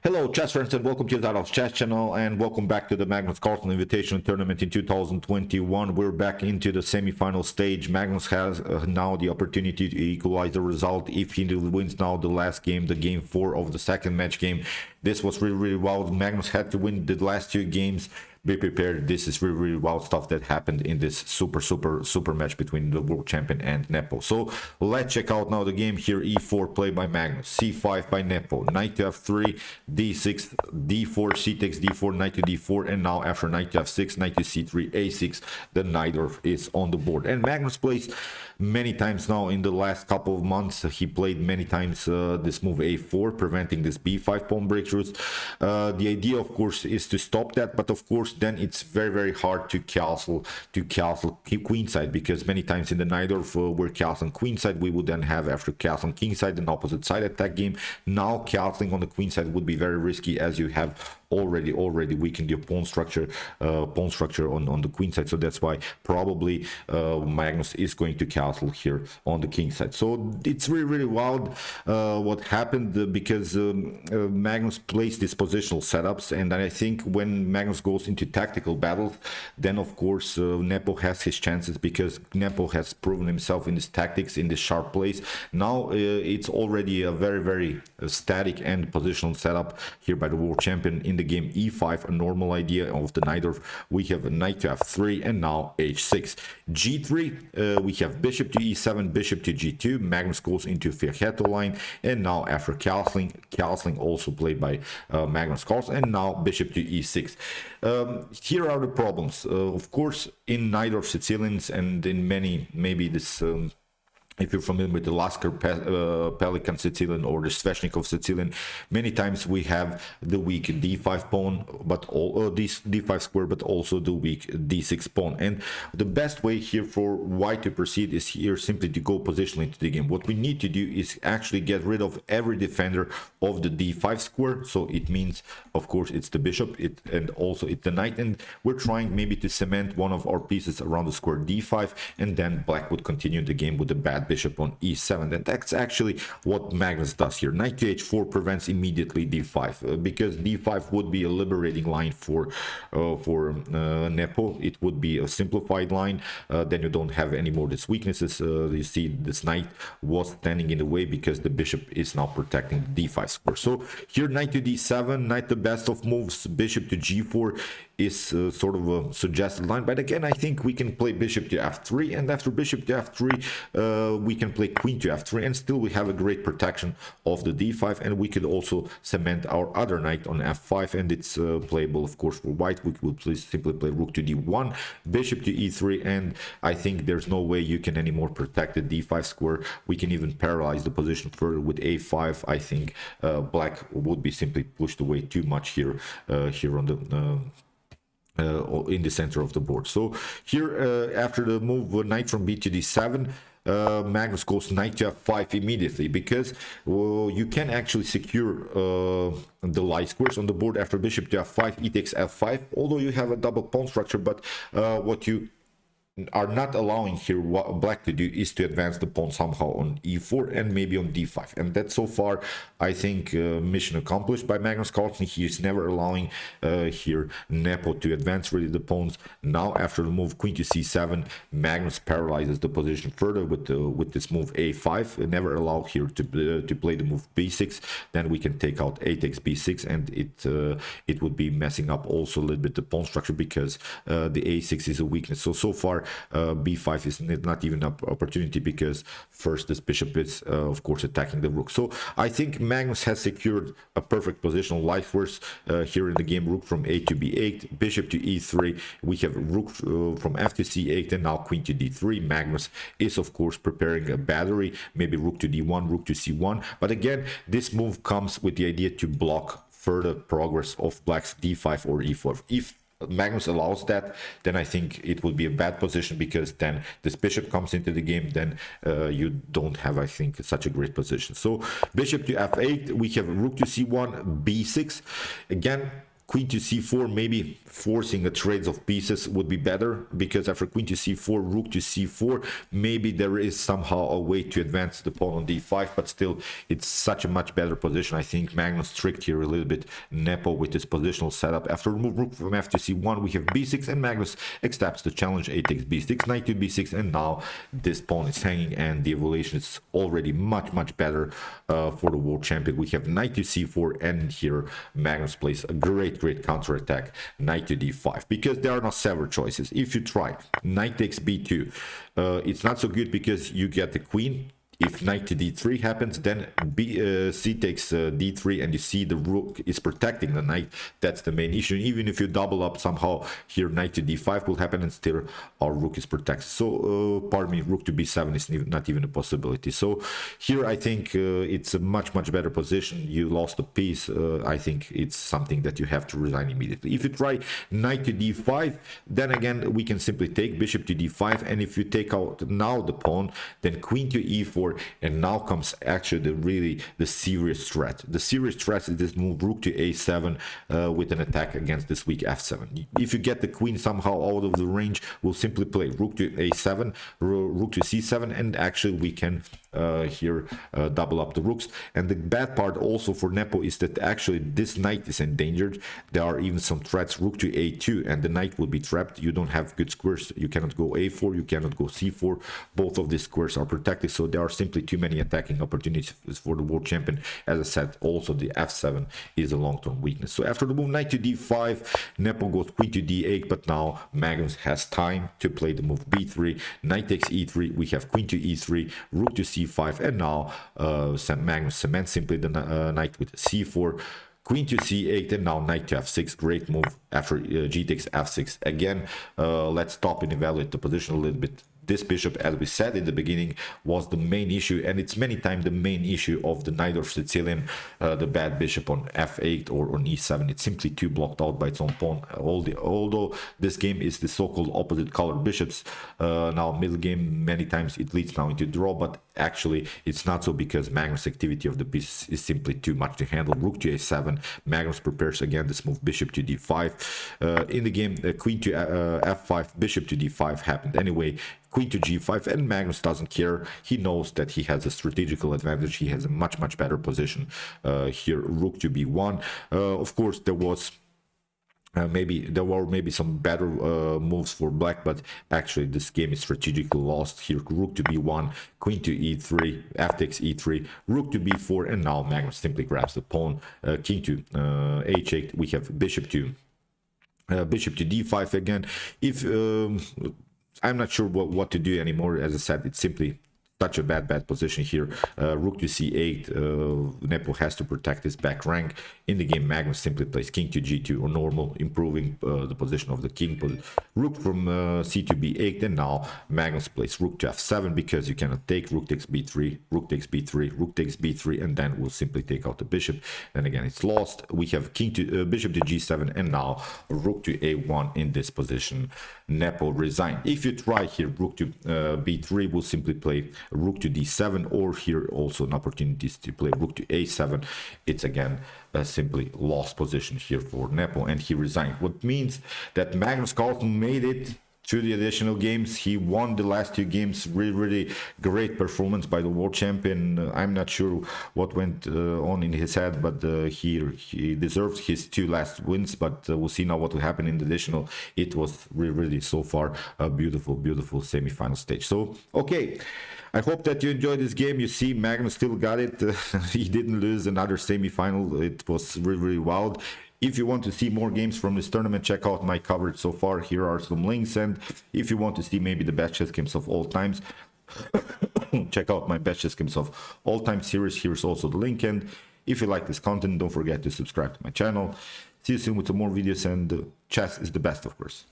Hello chess friends and welcome to Jozarov's chess channel and welcome back to the Magnus Carlsen Invitational Tournament in 2021. We're back into the semi-final stage. Magnus has now the opportunity to equalize the result if he wins now the last game, the game 4 of the second match game. This was really wild. Magnus had to win the last 2 games. Be prepared. This is really wild stuff that happened in this super match between the world champion and Nepo. So let's check out now the game here. E4 played by Magnus, C5 by Nepo, knight to F3, D6, D4, C takes D4, knight to D4, and now after knight to F6, knight to C3, A6, the Nh4 is on the board. And Magnus plays many times now in the last couple of months. He played many times this move A4, preventing this B5 pawn breakthroughs. The idea, of course, is to stop that, but of course then it's very hard to castle queenside, because many times in the Nh4 we're castling queenside. We would then have, after castling kingside, an opposite side attack game. Now castling on the queenside would be very risky, as you have already weakened your pawn structure on the queen side. So that's why probably Magnus is going to castle here on the king side. So it's really wild what happened, because Magnus plays these positional setups, and I think when Magnus goes into tactical battles, then of course Nepo has his chances, because Nepo has proven himself in his tactics, in this sharp plays. Now it's already a very static and positional setup here by the world champion. In the game E5, a normal idea of the Nh4, we have a knight to F3 and now H6. G3, we have bishop to E7, bishop to G2. Magnus goes into Fianchetto line, and now after castling also played by Magnus Carlsen, and now bishop to E6. Here are the problems. Of course, in Nh4 Sicilians and in many, maybe this if you're familiar with the Lasker Pelikan Sicilian or the Sveshnikov Sicilian, many times we have the weak d5 pawn, but all d5 square, but also the weak d6 pawn. And the best way here for white to proceed is here simply to go positionally into the game. What we need to do is actually get rid of every defender of the d5 square. So it means, of course, it's the bishop, and also it's the knight, and we're trying maybe to cement one of our pieces around the square d5, and then black would continue the game with the bad bishop on e7. And that's actually what Magnus does here. Knight to h4 prevents immediately d5, because d5 would be a liberating line for Nepo. It would be a simplified line. Then you don't have any more these weaknesses. You see this knight was standing in the way because the bishop is now protecting the d5 square. So here knight to d7, knight the best of moves, bishop to g4 is sort of a suggested line. But again, I think we can play bishop to f3, and after bishop to f3 we can play queen to f3, and still we have a great protection of the d5, and we could also cement our other knight on f5, and it's playable, of course, for white. We will simply play rook to d1, bishop to e3, and I think there's no way you can anymore protect the d5 square. We can even paralyze the position further with a5. I think black would be simply pushed away too much here on the in the center of the board. So here after the move knight from b to d7, Magnus goes knight to f5 immediately, because you can actually secure the light squares on the board after bishop to f5, e takes f5, although you have a double pawn structure. But what you are not allowing here black to do is to advance the pawn somehow on e4 and maybe on d5, and that's so far I think mission accomplished by Magnus Carlsen. He is never allowing here Nepo to advance really the pawns. Now after the move queen to c7, Magnus paralyzes the position further with this move a5, never allow here to play the move b6. Then we can take out a takes b6, and it would be messing up also a little bit the pawn structure, because the a6 is a weakness. So far b5 is not even an opportunity, because first this bishop is of course attacking the rook. So I think Magnus has secured a perfect positional life force here in the game. Rook from a to b8, bishop to e3, we have rook from f to c8, and now queen to d3. Magnus is of course preparing a battery, maybe rook to d1, rook to c1, but again this move comes with the idea to block further progress of black's d5 or e4. If Magnus allows that, then I think it would be a bad position, because then this bishop comes into the game, then you don't have, I think, such a great position. So bishop to f8, we have rook to c1, b6. Again, queen to c4, maybe forcing a trades of pieces would be better, because after queen to c4, rook to c4, maybe there is somehow a way to advance the pawn on d5, but still it's such a much better position. I think Magnus tricked here a little bit Nepo with his positional setup. After remove rook from f to c1, we have b6, and Magnus accepts the challenge. A takes b6, knight to b6, and now this pawn is hanging, and the evaluation is already much better for the world champion. We have knight to c4, and here Magnus plays a great counter attack, knight to d5, because there are no several choices. If you try knight takes b2, it's not so good because you get the queen. If knight to d3 happens, then c takes d3, and you see the rook is protecting the knight. That's the main issue. Even if you double up somehow here, knight to d5 will happen, and still our rook is protected. So pardon me, rook to b7 is not even a possibility. So here I think it's a much better position. You lost a piece. I think it's something that you have to resign immediately. If you try knight to d5, then again we can simply take bishop to d5, and if you take out now the pawn, then queen to e4, and now comes actually the serious threat. The serious threat is this move, rook to a7, with an attack against this weak f7. If you get the queen somehow out of the range, we'll simply play rook to a7, rook to c7, and actually we can here double up the rooks. And the bad part also for Nepo is that actually this knight is endangered. There are even some threats, rook to a2, and the knight will be trapped. You don't have good squares. You cannot go a4, you cannot go c4. Both of these squares are protected, so there are simply too many attacking opportunities for the world champion. As I said, also the f7 is a long-term weakness. So after the move knight to d5, Nepo goes queen to d8, but now Magnus has time to play the move b3, knight takes e3, we have queen to e3, rook to c5, and now Magnus cements simply the knight with c4, queen to c8, and now knight to f6. Great move after g takes f6. Again, let's stop and evaluate the position a little bit. This bishop, as we said in the beginning, was the main issue, and it's many times the main issue of the Knight of Sicilian, the bad bishop on f8 or on e7. It's simply too blocked out by its own pawn. Although this game is the so-called opposite color bishops, now middle game many times it leads now into draw, but actually it's not so, because Magnus' activity of the piece is simply too much to handle. Rook to a7, Magnus prepares again this move, bishop to d5. In the game, queen to f5, bishop to d5 happened anyway, queen to g5, and Magnus doesn't care. He knows that he has a strategical advantage. He has a much better position here. Rook to b1. Of course, there was there were maybe some better moves for black, but actually this game is strategically lost here. Rook to b1, queen to e3, f takes e3, rook to b4, and now Magnus simply grabs the pawn. King to h8. We have bishop to d5 again. If I'm not sure what to do anymore. As I said, it's simply such a bad position here. Rook to c8. Nepo has to protect his back rank. In the game, Magnus simply plays king to g2 or normal, improving the position of the king. Rook from c to b8, and now Magnus plays rook to f7, because you cannot take. Rook takes b3, rook takes b3, rook takes b3, and then we'll simply take out the bishop. Then again, it's lost. We have king to bishop to g7, and now rook to a1. In this position, Nepo resigned. If you try here rook to b3, we'll simply play rook to d7, or here also an opportunity to play rook to a7. It's again a simply lost position here for Nepo, and he resigned. What means that Magnus Carlsen made it to the additional games. He won the last two games. Really great performance by the world champion. I'm not sure what went on in his head, but he deserved his two last wins. But we'll see now what will happen in the additional. It was really so far a beautiful semi-final stage. So okay, I hope that you enjoyed this game. You see, Magnus still got it. He didn't lose another semi-final. It was really wild. If you want to see more games from this tournament, check out my coverage so far. Here are some links. And if you want to see maybe the best chess games of all times, check out my best chess games of all time series. Here's also the link. And if you like this content, don't forget to subscribe to my channel. See you soon with some more videos, and chess is the best, of course.